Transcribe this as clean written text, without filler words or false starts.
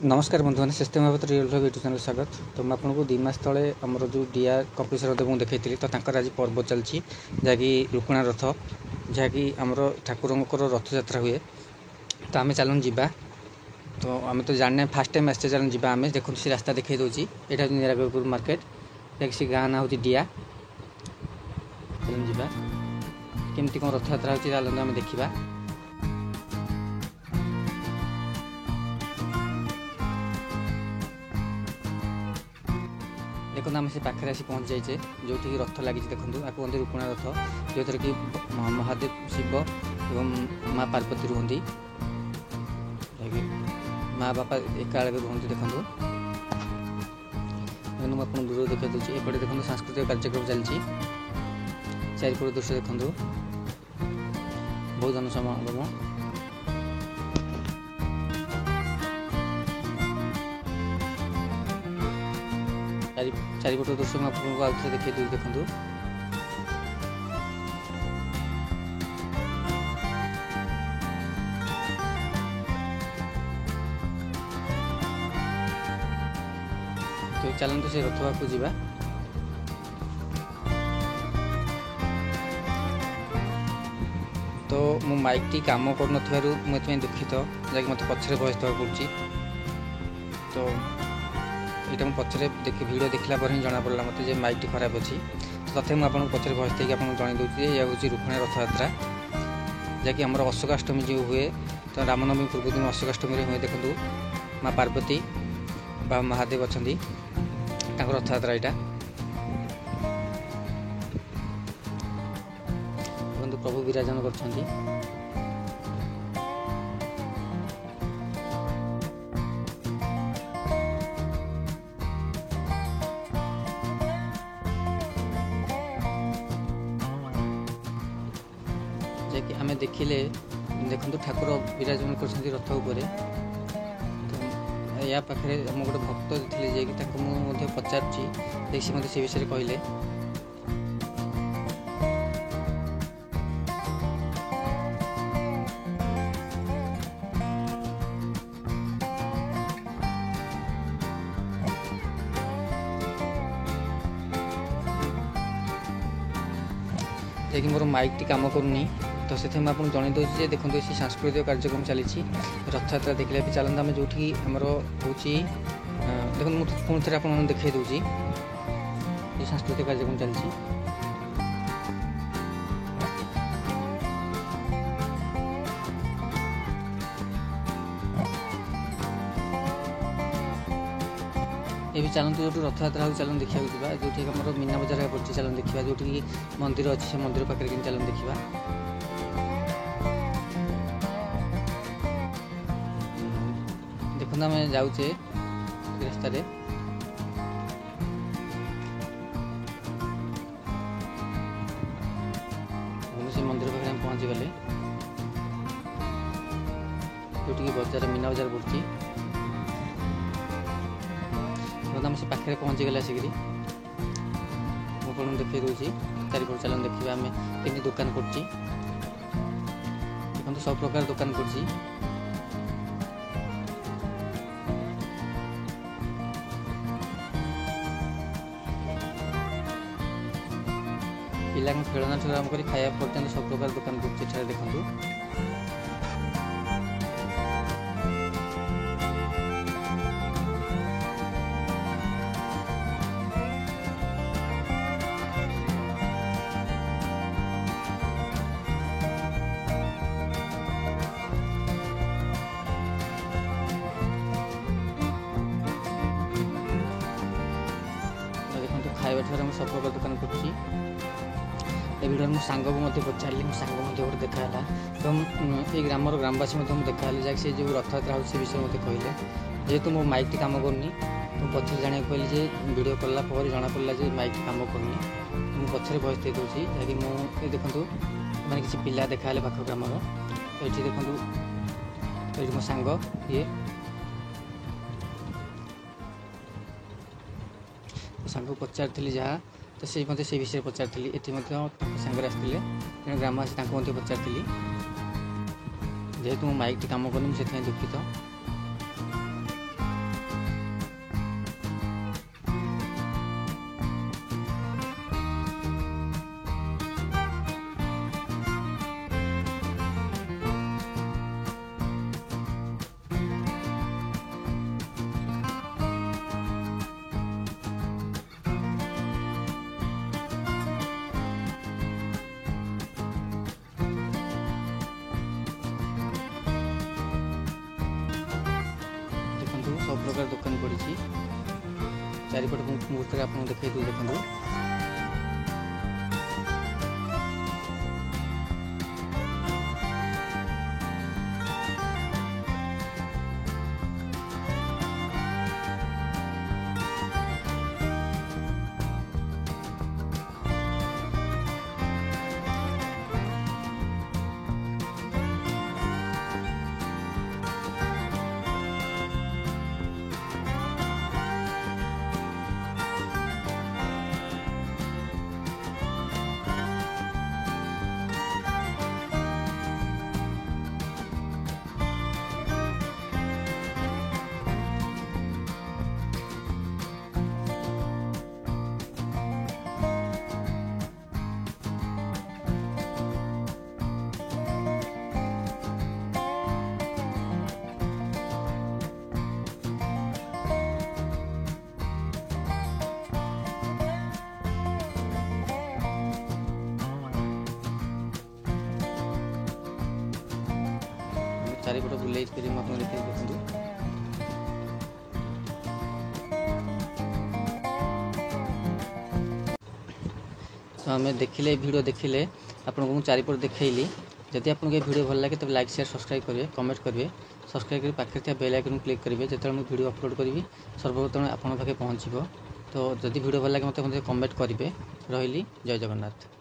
नमस्कार बंधु मैंने सिस्टम भाव रियल ब्लॉग यूट्यूब चैनल स्वागत। तो मैं आपको 2 मास तले आमर जो डिया कपिलेश्वर देव देखी तो आज पर्व चलती जहाँकि रुकुणा रथ जहाँकि आमर ठाकुर रथ यात्रा हुए। तो आम चलन जावा तो आम तो जाने फास्ट टाइम आसचे चलन जावा आम देखो से रास्ता देखई दूसरी यहाँ निरागपुर मार्केट जहाँकि से गाँ ना हूँ डिया। चलन जावा केमती कौन रथ यात्रा होती आम देखा। देखो आम से पाखे आसी पहुँच जाइए जो रथ लगी देखो आपको कहते रुकुणा रथ जो थे कि महादेव शिव एवं माँ पार्वती रुहति माँ बापा एका रुहति देखो आप दूर देखा दूसरी एपटे देखो सांस्कृतिक कार्यक्रम चलती चारिपट दृश्य देखो बहुत जनसमागम। चारिपट दृश्य में आपको आउ थे देखिए देखो तो चलते से रथ को जावा। तो मो माइक टी काम कर मुझे दुखित जैक मत पचर बयस देवा पड़ी। तो ये मुझे पचर देखी वीडियो देखला पर ही जना पड़ा मत माइक टी खराब अच्छी। तो तथे मुझे पचर बयस देकी आपको जन दूसरी यह हूँ रुकुणा रथ यात्रा जहाँकि आम अशोकाष्टमी जो हुए। तो रामनवमी पूर्व दिन अशोकाष्टमी हुए देखो माँ पार्वती बा महादेव अच्छा रथ यात्रा यहाँ प्रभु विराजन कर आम देखिले देखो ठाकुर विराजमान कर रथ उपर। तो या पाखे आम गोटे भक्त थे जे पचार से विषय कहले जे मोर माइक टी काम करूनी। तो से आपको जन दूसरी देखो ये सांस्कृतिक कार्यक्रम चली रथ यात्रा देखले भी चलता आम जो आमर हूँ देखो मुझे पुणी थे आप देखा दूसरी ये सांस्कृतिक कार्यक्रम चलती। ये भी चलते जो रथ यात्रा हो चलन देखा जो आम मीना बजार पड़ी चलन देखा जो मंदिर अच्छी से मंदिर पाखे कि चलन देखा। देखो आम जाऊे रास्ता से मंदिर पाखे पहुँची गले जो बजार मीना बजार पड़ी। आम से पाखे पहुँची गले आसिक मुझे देखी दूसरी चारिपट चलन देखा आम कमी दुकान पड़ी देखो सब प्रकार दुकान पड़ी। पिला खेलना ठूँ आरम्भ कर खाया पर्यटन सब प्रकार दुकान पड़ी देखो। खाଇବା ठार सब प्रकार दुकान पड़ी ए भिडियो मो सांग को पचारि मो सांग गोटे देखाला। तो ये ग्रामर ग्रामवासी देखा जैसे जो रथ यात्रा हो विषय मत कहले जेहेतु मो माइक टी काम करनी तो पचर जाना कहली वीडियो कला जना पड़ा माइक टी काम करनी तो पचर बयस दे दूसरी जहाँकि मुझे देखूँ मैंने किसी पिला देखा पाख ग्रामर ये देखूँ ये मो सांग ये सांग पचारि जहाँ तो से मत से विषय पचारि ये सांगे आसते तेणु ग्रामवासी पचारि जेहेतु मो माइक टी काम करनी से दुखित। प्रकार दुकान पड़ी चारिपट मुहूर्त आपको देखते देखो चारिपट बुलाई कर देखते तो आम देखिले वीडियो देखिले आपको चारिपट देखली जदि आपको ये वीडियो भल लगे तब लाइक शेयर सब्सक्राइब करेंगे कमेंट करेंगे सब्सक्राइब कर पाखे बेल आइकन क्लिक करेंगे जो मुझे वीडियो अपलोड करी सर्वप्रथम आपके पाखे पहुँच तो जदि वीडियो भल लगे मतलब कमेंट करेंगे रही जय जगन्नाथ।